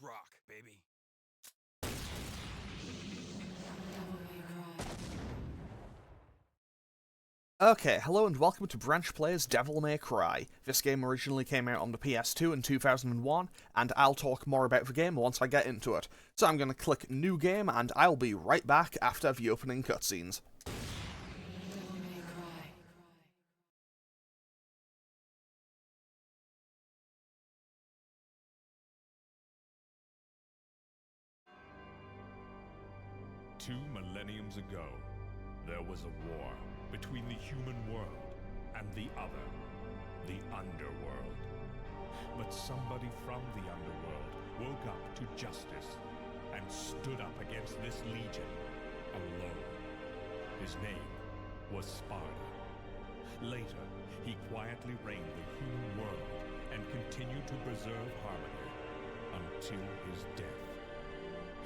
Let's rock, baby. Okay, hello and welcome to Branch Player's Devil May Cry. This game originally came out on the PS2 in 2001, and I'll talk more about the game once I get into it. So I'm going to click New Game, and I'll be right back after the opening cutscenes. Devil May Cry. Two millenniums ago, there was a war between the human world and the other, the underworld. But somebody from the underworld woke up to justice and stood up against this legion alone. His name was Sparta. Later, he quietly reigned the human world and continued to preserve harmony until his death.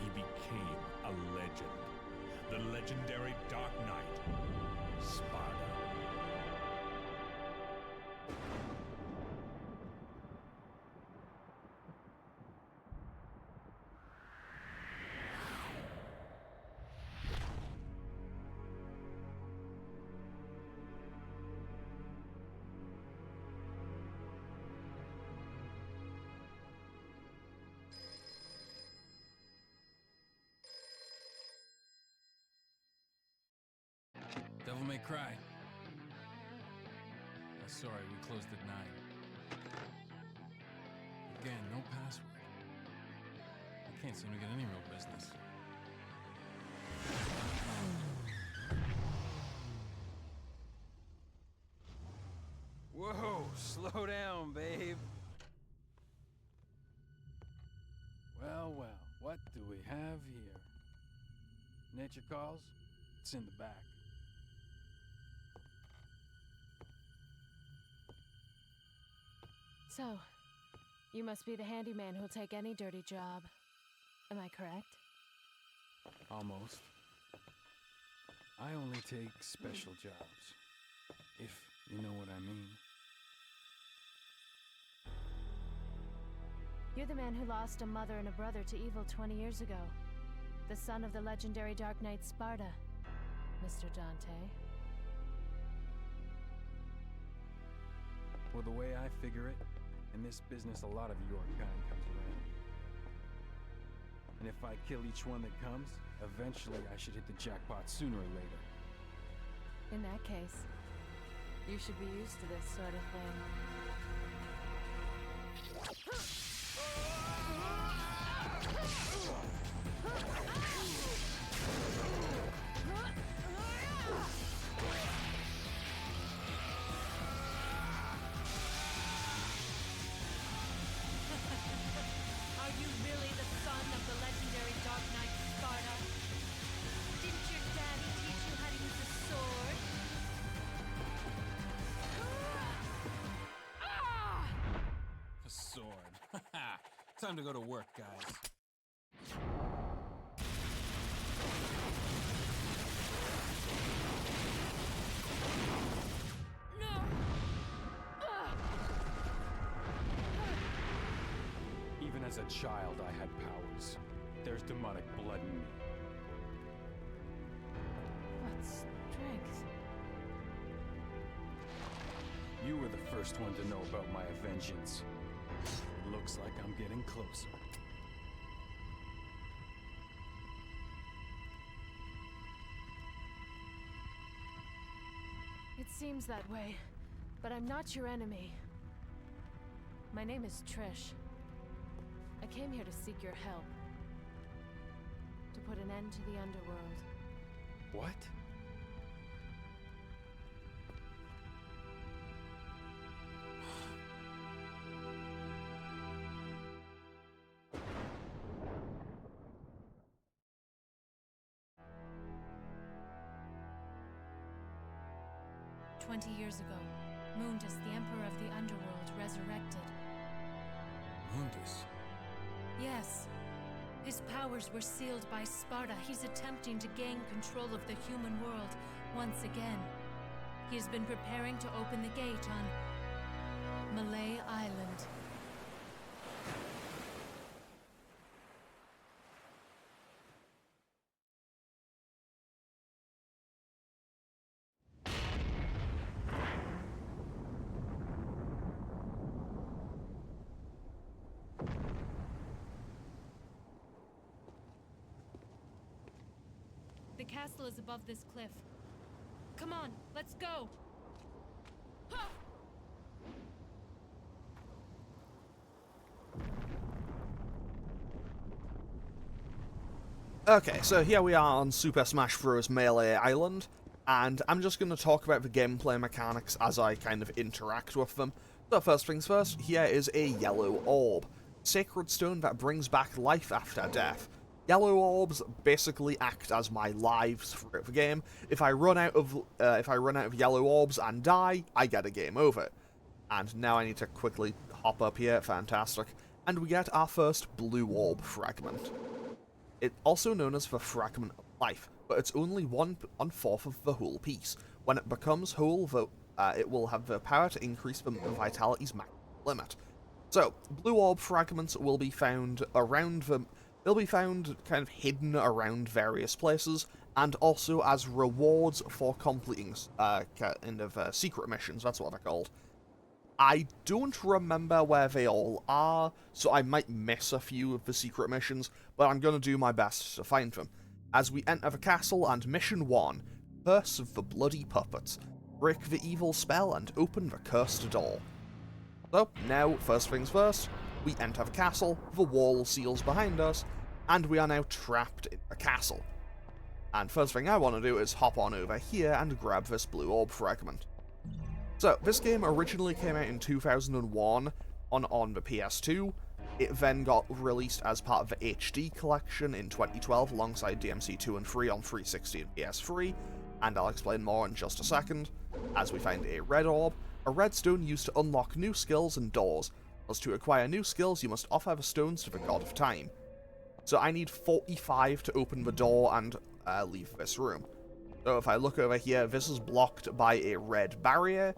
He became a legend. The legendary Dark Knight, Sparta. Devil May Cry. Sorry, we closed at 9. Again, no password. I can't seem to get any real business. Whoa, slow down, babe. Well, what do we have here? Nature calls? It's in the back. So, you must be the handyman who'll take any dirty job. Am I correct? Almost. I only take special jobs, if you know what I mean. You're the man who lost a mother and a brother to evil 20 years ago. The son of the legendary Dark Knight Sparta, Mr. Dante. Well, the way I figure it, in this business a lot of your kind comes around. And if I kill each one that comes, eventually I should hit the jackpot sooner or later. In that case, you should be used to this sort of thing. Are you really the son of the legendary Dark Knight Sparta? Didn't your daddy teach you how to use a sword? A sword. Time to go to work, guys. No! Even as a child, I had powers. There's demonic blood in me. What strength? You were the first one to know about my vengeance. It looks like I'm getting closer. It seems that way, but I'm not your enemy. My name is Trish. I came here to seek your help. To put an end to the underworld. What? "20 years ago, Mundus, the Emperor of the Underworld, resurrected. Mundus? Yes. His powers were sealed by Sparta. He's attempting to gain control of the human world once again. He has been preparing to open the gate on Malay Island. The castle is above this cliff. Come on, let's go! Ha! Okay, so here we are on Super Smash Bros. Melee Island, and I'm just going to talk about the gameplay mechanics as I kind of interact with them. So first things first, here is a yellow orb. Sacred stone that brings back life after death. Yellow orbs basically act as my lives throughout the game. If I run out of yellow orbs and die, I get a game over. And now I need to quickly hop up here, fantastic, and we get our first blue orb fragment. It's also known as the Fragment of Life, but it's only 1/4 of the whole piece. When it becomes whole, it will have the power to increase the vitality's maximum limit. So, blue orb fragments will be found around them. They'll be found kind of hidden around various places, and also as rewards for completing secret missions. That's what they're called. I don't remember where they all are, so I might miss a few of the secret missions, but I'm going to do my best to find them. As we enter the castle and Mission 1, Curse of the Bloody Puppets. Break the evil spell and open the cursed door. So, now, first things first, we enter the castle, the wall seals behind us, and we are now trapped in the castle. And first thing I want to do is hop on over here and grab this blue orb fragment. So, this game originally came out in 2001 on the PS2. It then got released as part of the HD collection in 2012 alongside DMC 2 and 3 on 360 and PS3, and I'll explain more in just a second. As we find a red orb, a red stone used to unlock new skills and doors. As to acquire new skills, you must offer the stones to the God of Time. So I need 45 to open the door and leave this room. So if I look over here, this is blocked by a red barrier.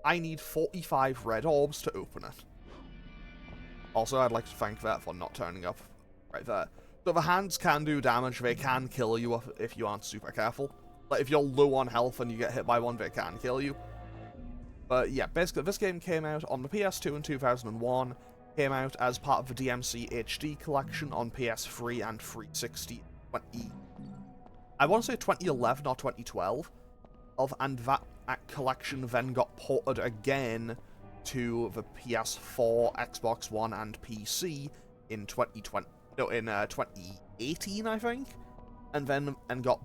I need 45 red orbs to open it. Also, I'd like to thank that for not turning up right there. So the hands can do damage, they can kill you if you aren't super careful. Like, if you're low on health and you get hit by one, they can kill you. But yeah, basically, this game came out on the PS2 in 2001, came out as part of the DMC HD collection on PS3 and 360 I want to say 2011 or 2012, and that collection then got ported again to the PS4, Xbox One, and PC in 2018, I think, and got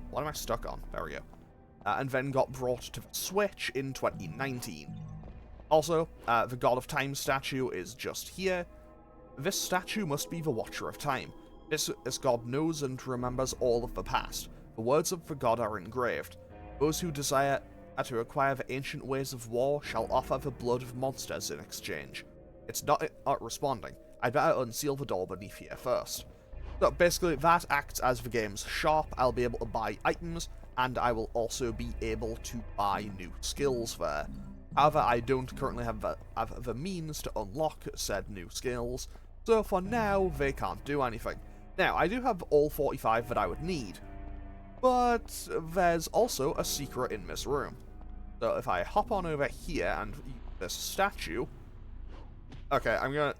what am I stuck on? There we go. And then got brought to the Switch in 2019. Also, the God of Time statue is just here. This statue must be the Watcher of Time. This god knows and remembers all of the past. The words of the god are engraved. Those who desire to acquire the ancient ways of war shall offer the blood of monsters in exchange. It's not responding. I'd better unseal the door beneath here first. So basically, that acts as the game's shop. I'll be able to buy items, and I will also be able to buy new skills there. However, I don't currently have the means to unlock said new skills, so for now, they can't do anything. Now, I do have all 45 that I would need, but there's also a secret in this room. So if I hop on over here and use this statue... Okay, I'm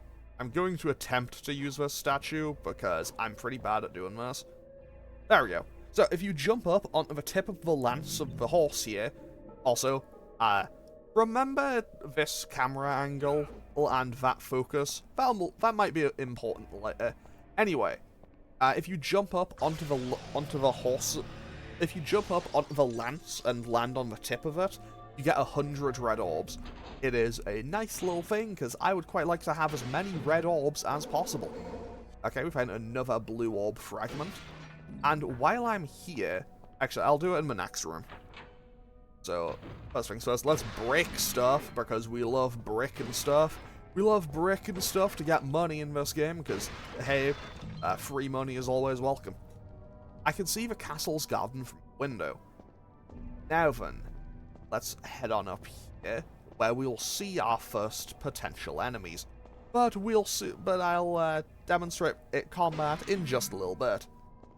going to attempt to use this statue, because I'm pretty bad at doing this. There we go. So if you jump up onto the tip of the lance of the horse here, also, remember this camera angle and that focus? That might be important later. Anyway, if you jump up onto the horse, if you jump up onto the lance and land on the tip of it, you get 100 red orbs. It is a nice little thing, because I would quite like to have as many red orbs as possible. Okay, we found another blue orb fragment. And while I'm here, actually, I'll do it in the next room. So, first things first, let's break stuff, because we love bricking stuff. We love bricking stuff to get money in this game, because, hey, free money is always welcome. I can see the castle's garden from the window. Now then, let's head on up here, where we'll see our first potential enemies. But I'll demonstrate combat in just a little bit,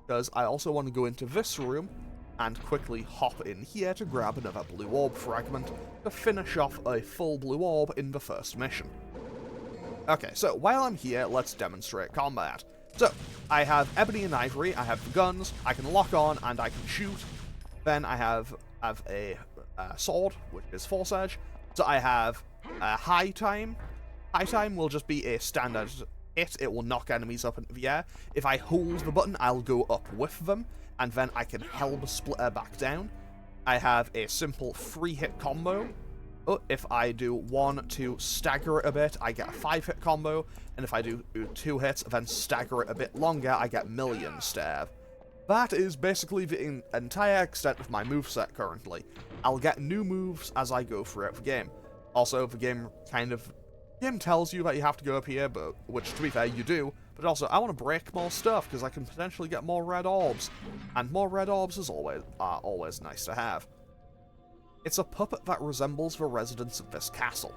because I also want to go into this room and quickly hop in here to grab another blue orb fragment to finish off a full blue orb in the first mission. Okay, so while I'm here, let's demonstrate combat. So, I have Ebony and Ivory, I have the guns, I can lock on and I can shoot. Then I have a sword, which is Force Edge. So I have High Time. High Time will just be a standard hit. It will knock enemies up into the air. If I hold the button, I'll go up with them, and then I can Helm Splitter back down. I have a simple 3-hit combo. Oh, if I do 1 to stagger it a bit, I get a 5-hit combo, and if I do 2 hits, then stagger it a bit longer, I get Million Stab. That is basically the entire extent of my moveset currently. I'll get new moves as I go throughout the game. Also, the game tells you that you have to go up here, but which, to be fair, you do, but also, I want to break more stuff, because I can potentially get more red orbs, and more red orbs is always nice to have. It's a puppet that resembles the residents of this castle.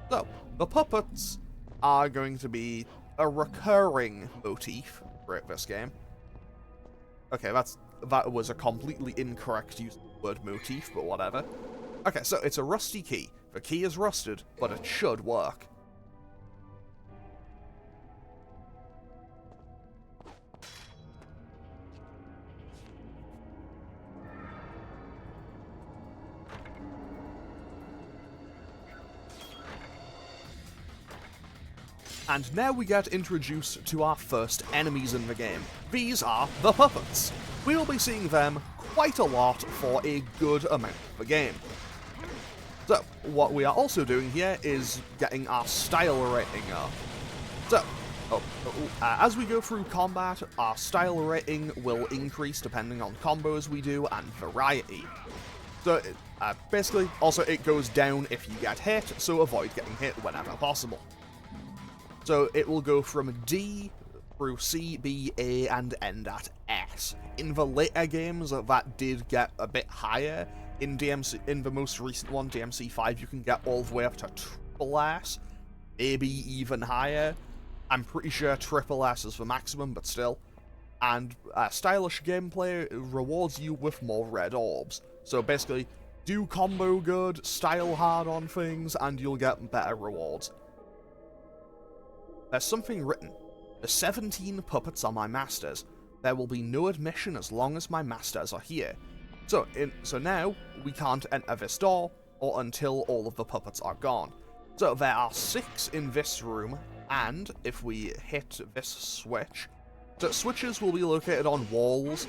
So, the puppets are going to be a recurring motif throughout this game. Okay, that was a completely incorrect use of the word motif, but whatever. Okay, so it's a rusty key. The key is rusted, but it should work. And now we get introduced to our first enemies in the game. These are the puppets. We will be seeing them quite a lot for a good amount of the game. So, what we are also doing here is getting our style rating up. So, as we go through combat, our style rating will increase depending on combos we do and variety. So, basically, also it goes down if you get hit, so avoid getting hit whenever possible. So it will go from D through C, B, A, and end at S. In the later games, that did get a bit higher. In the most recent one, DMC5, you can get all the way up to triple S, maybe even higher. I'm pretty sure triple S is the maximum, but still. And stylish gameplay rewards you with more red orbs. So basically, do combo good, style hard on things, and you'll get better rewards. There's something written. The 17 puppets are my masters. There will be no admission as long as my masters are here. So now, we can't enter this door, or until all of the puppets are gone. So there are 6 in this room, and if we hit this switch, so switches will be located on walls.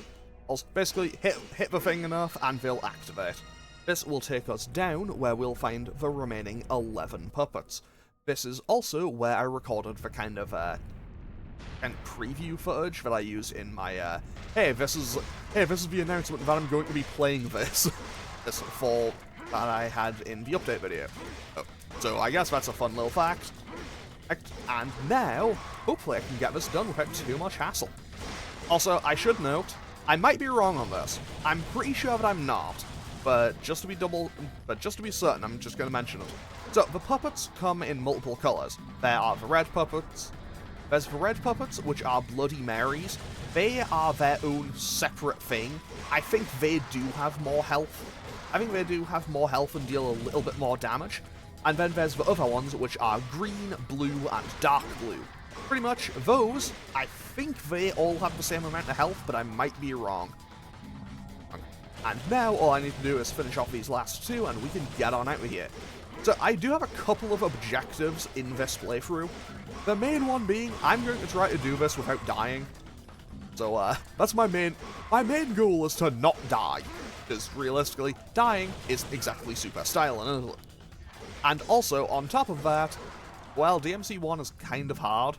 Also, basically, hit the thing enough, and they'll activate. This will take us down, where we'll find the remaining 11 puppets. This is also where I recorded the kind of preview footage that I use in my hey, this is the announcement that I'm going to be playing this fall that I had in the update video. So I guess that's a fun little fact. And now, hopefully I can get this done without too much hassle. Also, I should note, I might be wrong on this. I'm pretty sure that I'm not, but just to be certain, I'm just going to mention it. So, the puppets come in multiple colours. There are the red puppets. There's the red puppets, which are Bloody Marys. They are their own separate thing. I think they do have more health. And deal a little bit more damage. And then there's the other ones, which are green, blue, and dark blue. Pretty much, those, I think they all have the same amount of health, but I might be wrong. And now, all I need to do is finish off these last 2, and we can get on out of here. So I do have a couple of objectives in this playthrough. The main one being, I'm going to try to do this without dying. So that's my main goal is to not die. Because realistically, dying isn't exactly super styling, is it? And also, on top of that, well, DMC1 is kind of hard.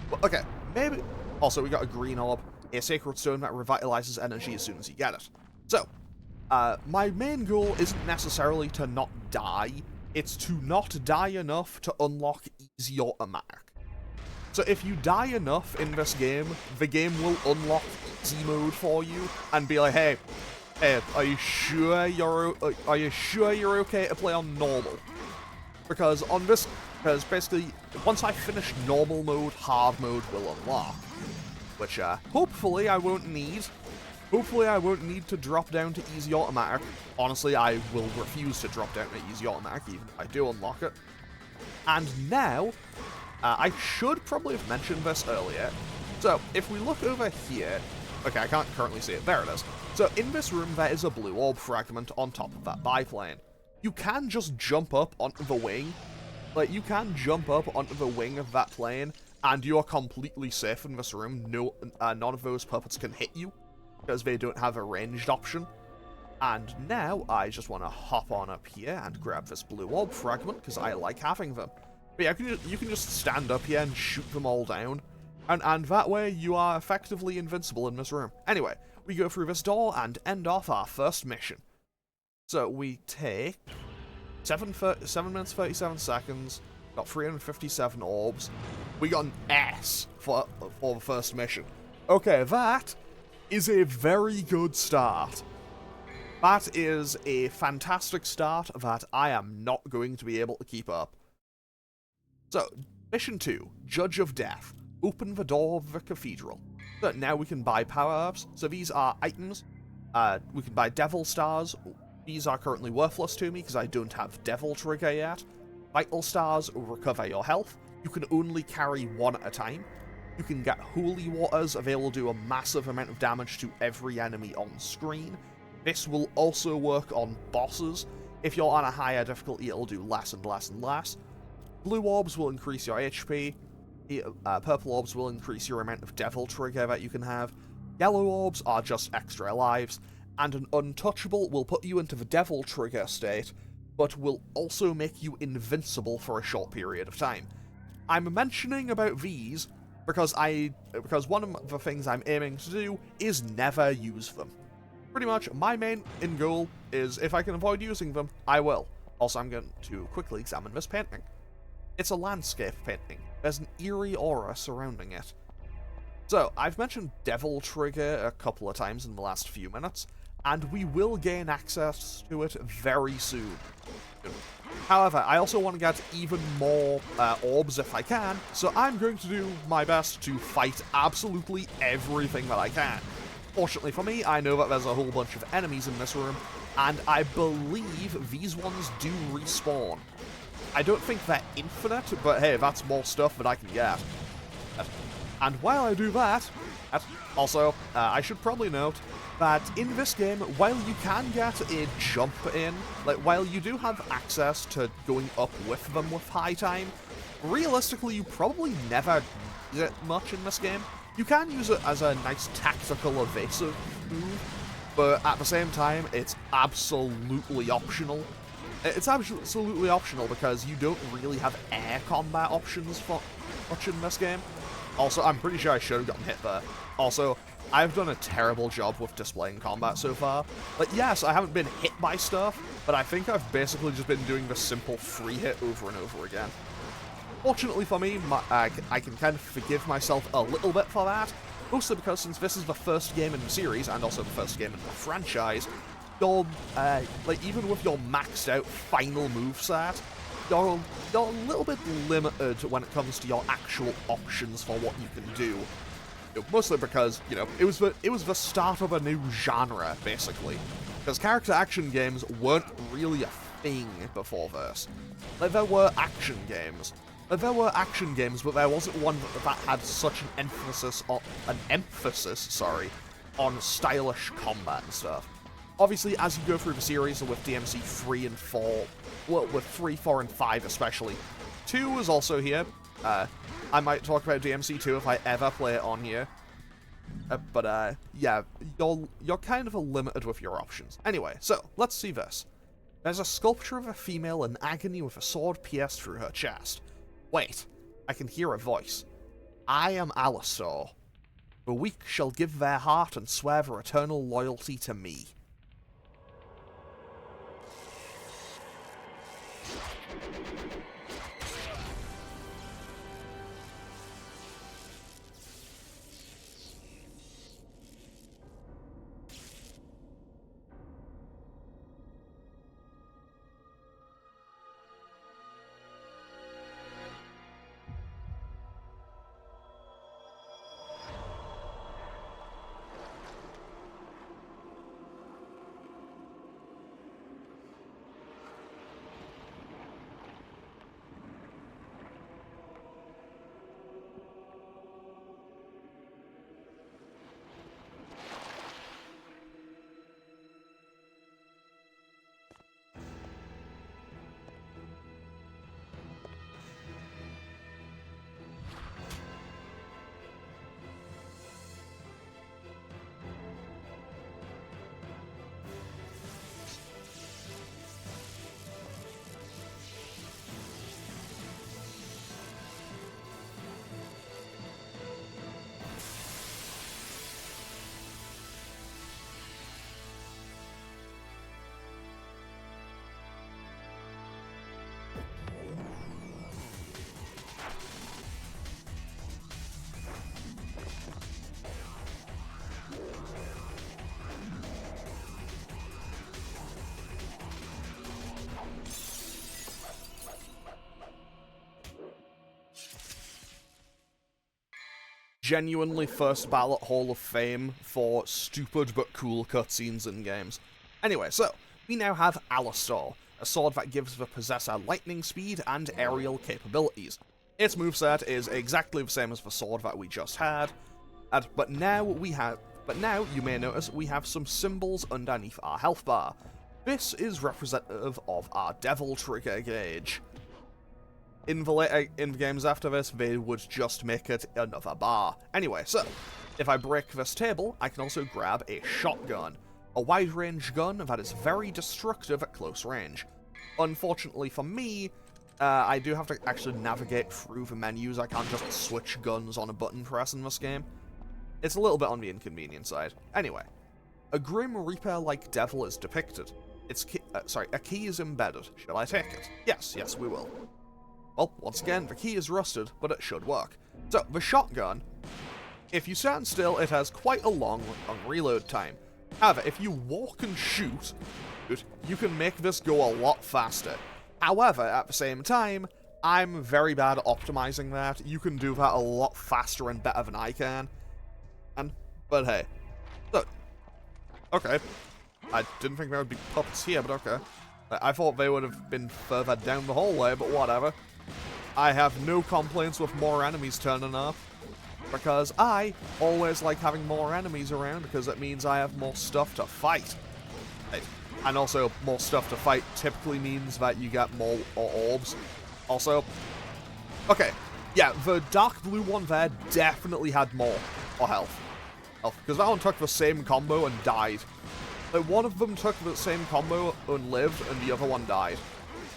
But okay, maybe... Also, we got a green orb, a sacred stone that revitalizes energy as soon as you get it. So, my main goal isn't necessarily to not die. It's to not die enough to unlock Easy Automatic. So if you die enough in this game, the game will unlock Easy Mode for you and be like, hey, are you sure you're okay to play on normal? Because basically, once I finish normal mode, hard mode will unlock. Which, hopefully I won't need. Hopefully I won't need to drop down to Easy Automatic. Honestly, I will refuse to drop down to Easy Automatic, even if I do unlock it. And now, I should probably have mentioned this earlier, So, if we look over here, okay, I can't currently see it, there it is. So, in this room, there is a blue orb fragment on top of that biplane. You can just jump up onto the wing, like, you can jump up onto the wing of that plane, and you are completely safe in this room. No, none of those puppets can hit you, because they don't have a ranged option. And now, I just want to hop on up here and grab this blue orb fragment, because I like having them. But yeah, you can just stand up here and shoot them all down, and that way you are effectively invincible in this room. Anyway, we go through this door and end off our first mission. So we take 7 minutes 37 seconds, got 357 orbs, we got an S for the first mission. Okay, that is a very good start. That is a fantastic start that I am not going to be able to keep up. So, Mission 2, Judge of Death. Open the door of the cathedral. So now we can buy power-ups. So these are items. We can buy Devil Stars. These are currently worthless to me because I don't have Devil Trigger yet. Vital Stars will recover your health. You can only carry one at a time. You can get Holy Waters. They will do a massive amount of damage to every enemy on screen. This will also work on bosses. If you're on a higher difficulty, it'll do less and less and less. Blue Orbs will increase your HP. Purple Orbs will increase your amount of Devil Trigger that you can have. Yellow Orbs are just extra lives. And an Untouchable will put you into the Devil Trigger state, but will also make you invincible for a short period of time. I'm mentioning about these because one of the things I'm aiming to do is never use them. Pretty much, my main end goal is, if I can avoid using them, I will. Also, I'm going to quickly examine this painting. It's a landscape painting. There's an eerie aura surrounding it. So, I've mentioned Devil Trigger a couple of times in the last few minutes, and we will gain access to it very soon. However, I also want to get even more orbs if I can, so I'm going to do my best to fight absolutely everything that I can. Fortunately for me, I know that there's a whole bunch of enemies in this room, and I believe these ones do respawn. I don't think they're infinite, but hey, that's more stuff that I can get. And while I do that, also, I should probably note that in this game, while you can get a jump in, like, while you do have access to going up with them with high time, realistically, you probably never use it much in this game. You can use it as a nice tactical evasive move, but at the same time, it's absolutely optional. It's absolutely optional because you don't really have air combat options for much in this game. Also, I'm pretty sure I should have gotten hit there. Also, I've done a terrible job with displaying combat so far. Like, yes, I haven't been hit by stuff, but I think I've basically just been doing the simple free hit over and over again. Fortunately for me, I can kind of forgive myself a little bit for that, mostly because since this is the first game in the series, and also the first game in the franchise, you're, like, even with your maxed out final moveset, you're a little bit limited when it comes to your actual options for what you can do. Mostly because, you know, it was the start of a new genre, basically. Because character action games weren't really a thing before this. Like, there were action games. But there wasn't one that had such an emphasis on stylish combat and stuff. Obviously, as you go through the series with DMC 3 and 4, well, with 3, 4, and 5 especially, 2 is also here. I might talk about DMC 2 if I ever play it on here. Yeah, you're kind of limited with your options. Anyway, so, let's see this. There's a sculpture of a female in agony with a sword pierced through her chest. Wait, I can hear a voice. I am Alistor. The weak shall give their heart and swear their eternal loyalty to me. genuinely first ballot Hall of Fame for stupid but cool cutscenes in games. Anyway, so, we now have Alistar, a sword that gives the possessor lightning speed and aerial capabilities. Its moveset is exactly the same as the sword that we just had, but now you may notice we have some symbols underneath our health bar. This is representative of our Devil Trigger gauge. In the games after this, they would just make it another bar. Anyway, so, if I break this table, I can also grab a shotgun. A wide-range gun that is very destructive at close range. Unfortunately for me, I do have to actually navigate through the menus. I can't just switch guns on a button press in this game. It's a little bit on the inconvenient side. Anyway, a Grim Reaper-like devil is depicted. A key is embedded. Shall I take it? Yes, we will. Well, once again, the key is rusted, but it should work. So, the shotgun, if you stand still, it has quite a long reload time. However, if you walk and shoot, you can make this go a lot faster. However, at the same time, I'm very bad at optimizing that. You can do that a lot faster and better than I can. But hey. Look. Okay. I didn't think there would be puppets here, but okay. I thought they would have been further down the hallway, but whatever. I have no complaints with more enemies turning up, because I always like having more enemies around, because it means I have more stuff to fight. And also, more stuff to fight typically means that you get more orbs. Also, okay, yeah, the dark blue one there definitely had more health. Because that one took the same combo and died. One of them took the same combo and lived, and the other one died.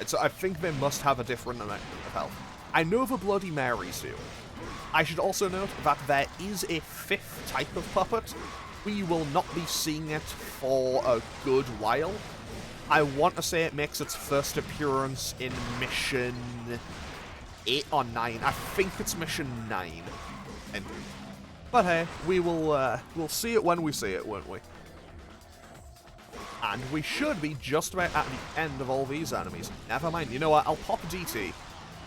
So I think they must have a different amount of health. I know the Bloody Marys do. I should also note that there is a fifth type of puppet. We will not be seeing it for a good while. I want to say it makes its first appearance in mission 8 or 9. I think it's mission 9. But hey, we'll see it when we see it, won't we? And we should be just about at the end of all these enemies. Never mind, you know what, I'll pop DT.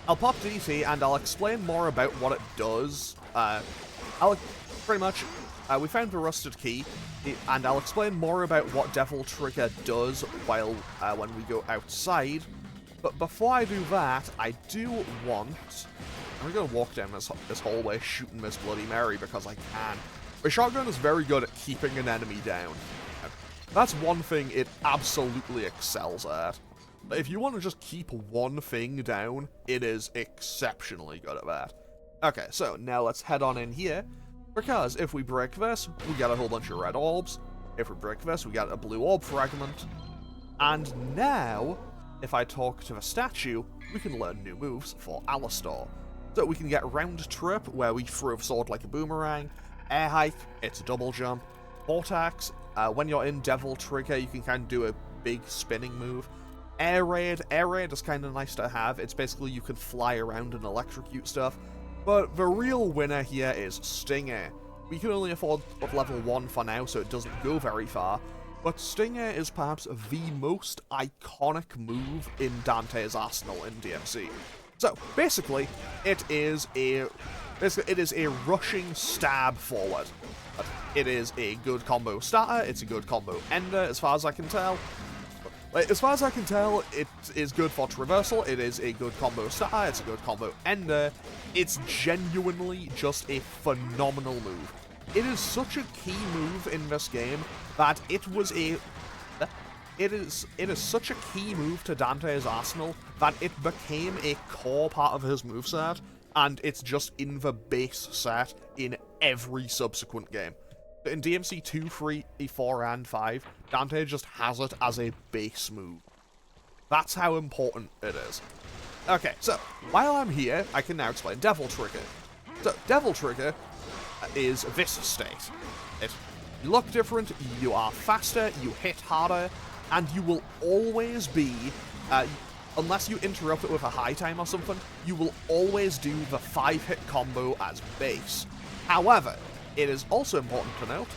And I'll explain more about what it does. We found the rusted key, and I'll explain more about what Devil Trigger does when we go outside. But before I do that, I do want... I'm going to walk down this hallway shooting Miss Bloody Mary because I can. The shotgun is very good at keeping an enemy down. That's one thing it absolutely excels at. But if you want to just keep one thing down, it is exceptionally good at that. Okay, so now let's head on in here, because if we break this, we get a whole bunch of red orbs. If we break this, we get a blue orb fragment. And now, if I talk to the statue, we can learn new moves for Alistar. So we can get Round Trip, where we throw a sword like a boomerang. Air Hike, it's a double jump. Vortex, when you're in Devil Trigger, you can kind of do a big spinning move. Air Raid is kind of nice to have. It's basically you can fly around and electrocute stuff. But the real winner here is Stinger. We can only afford up level 1 for now, so it doesn't go very far. But Stinger is perhaps the most iconic move in Dante's Arsenal in DMC. So, basically, it is a rushing stab forward. It is a good combo starter, it's a good combo ender, as far as I can tell. As far as I can tell, it is good for traversal, it is a good combo starter, it's a good combo ender. It's genuinely just a phenomenal move. It is such a key move in this game that it is such a key move to Dante's Arsenal that it became a core part of his moveset, and it's just in the base set in every subsequent game. In DMC 2, 3, 4, and 5, Dante just has it as a base move. That's how important it is. Okay, so, while I'm here, I can now explain Devil Trigger. So, Devil Trigger is this state. You look different, you are faster, you hit harder, and you will always be, unless you interrupt it with a high time or something, you will always do the 5-hit combo as base. However, it is also important to note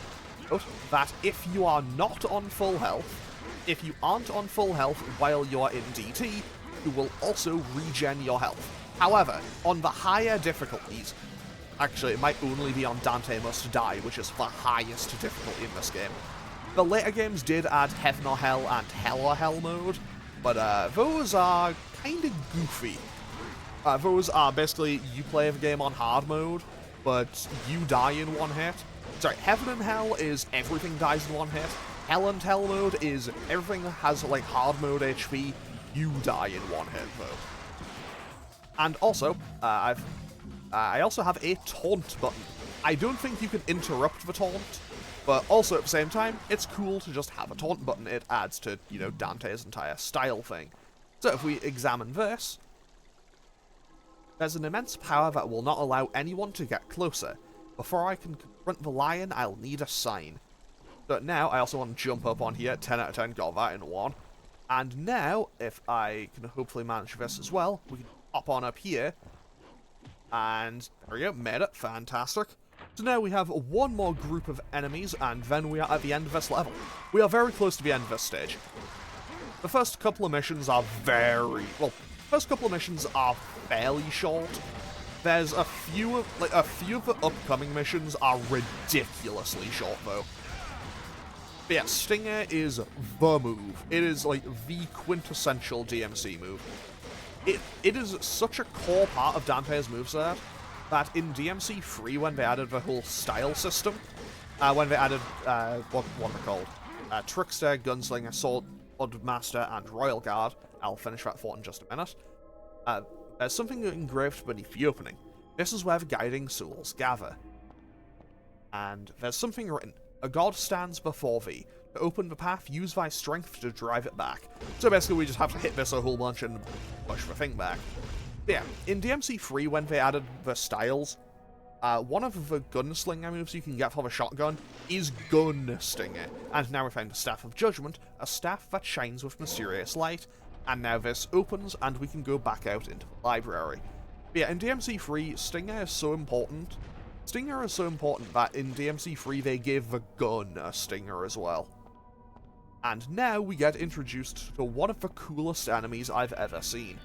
that if you are not on full health, if you aren't on full health while you're in DT, you will also regen your health. However, on the higher difficulties, Actually, it might only be on Dante Must Die, which is the highest difficulty in this game. The later games did add Heaven or Hell and Hell or Hell mode, but those are kind of goofy. Those are basically, you play the game on hard mode, but you die in one hit. Sorry, Heaven and Hell is everything dies in one hit. Hell and Hell mode is everything has, like, hard mode HP, you die in one hit, though. And also, I also have a taunt button. I don't think you can interrupt the taunt, but also at the same time, it's cool to just have a taunt button. It adds to, you know, Dante's entire style thing. So if we examine this, there's an immense power that will not allow anyone to get closer. Before I can confront the lion, I'll need a sign. So now, I also want to jump up on here, 10 out of 10, got that in one. And now, if I can hopefully manage this as well, we can hop on up here. And there we go, made it, fantastic. So now we have one more group of enemies, and then we are at the end of this level. We are very close to the end of this stage. The first couple of missions are fairly short. There's a few of the upcoming missions are ridiculously short though. But yeah, Stinger is the move. It is like the quintessential DMC move. It is such a core part of Dante's moveset that in DMC 3, when they added the whole style system, when they added what are they called? Trickster, Gunslinger, Sword Master, and Royal Guard. I'll finish that thought in just a minute. There's something engraved beneath the opening. This is where the guiding souls gather. And there's something written. A god stands before thee. To open the path, use thy strength to drive it back. So basically we just have to hit this a whole bunch and push the thing back. But yeah, in DMC 3 when they added the styles, one of the gunslinger moves you can get for the shotgun is Gunstinger. And now we found the Staff of Judgment, a staff that shines with mysterious light. And now this opens, and we can go back out into the library. But yeah, in DMC 3, Stinger is so important. Stinger is so important that in DMC 3 they gave the gun a stinger as well. And now we get introduced to one of the coolest enemies I've ever seen.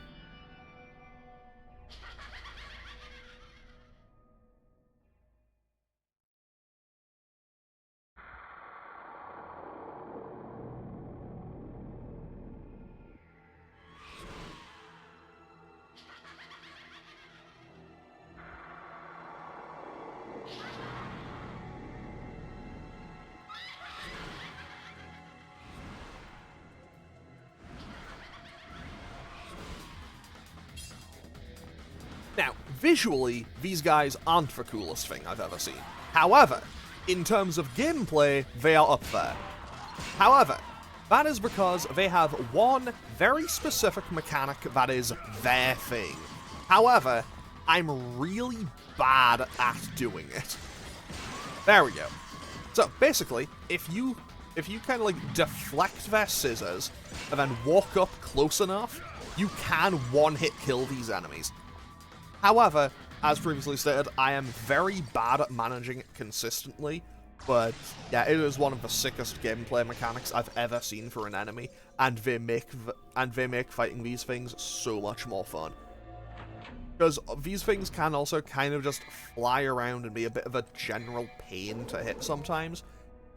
Now, visually, these guys aren't the coolest thing I've ever seen. However, in terms of gameplay, they are up there. However, that is because they have one very specific mechanic that is their thing. However, I'm really bad at doing it. There we go. So, basically, if you kind of like deflect their scissors and then walk up close enough, you can one-hit kill these enemies. However, as previously stated, I am very bad at managing it consistently, but yeah, it is one of the sickest gameplay mechanics I've ever seen for an enemy, and they make fighting these things so much more fun. Because these things can also kind of just fly around and be a bit of a general pain to hit sometimes,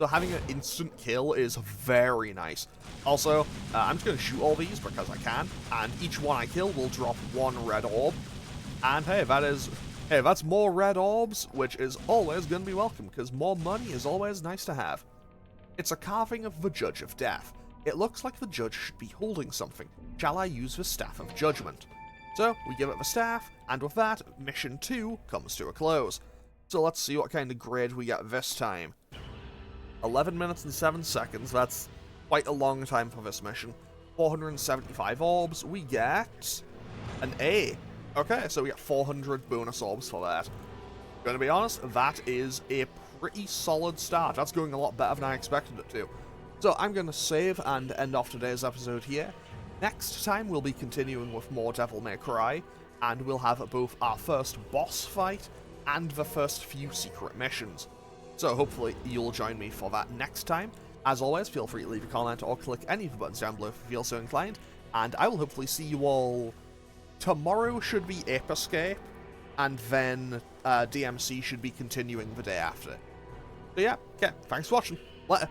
so having an instant kill is very nice. Also, I'm just going to shoot all these because I can, and each one I kill will drop one red orb. And hey, that's more red orbs, which is always going to be welcome, because more money is always nice to have. It's a carving of the Judge of Death. It looks like the judge should be holding something. Shall I use the Staff of Judgment? So, we give it the staff, and with that, Mission 2 comes to a close. So let's see what kind of grade we get this time. 11 minutes and 7 seconds, that's quite a long time for this mission. 475 orbs, we get an A. Okay, so we get 400 bonus orbs for that. Gonna be honest, that is a pretty solid start. That's going a lot better than I expected it to. So I'm gonna save and end off today's episode here. Next time we'll be continuing with more Devil May Cry, and we'll have both our first boss fight and the first few secret missions. So hopefully you'll join me for that next time. As always, feel free to leave a comment or click any of the buttons down below if you feel so inclined, and I will hopefully see you all... Tomorrow should be Ape Escape, and then DMC should be continuing the day after. So yeah, okay, thanks for watching. Later.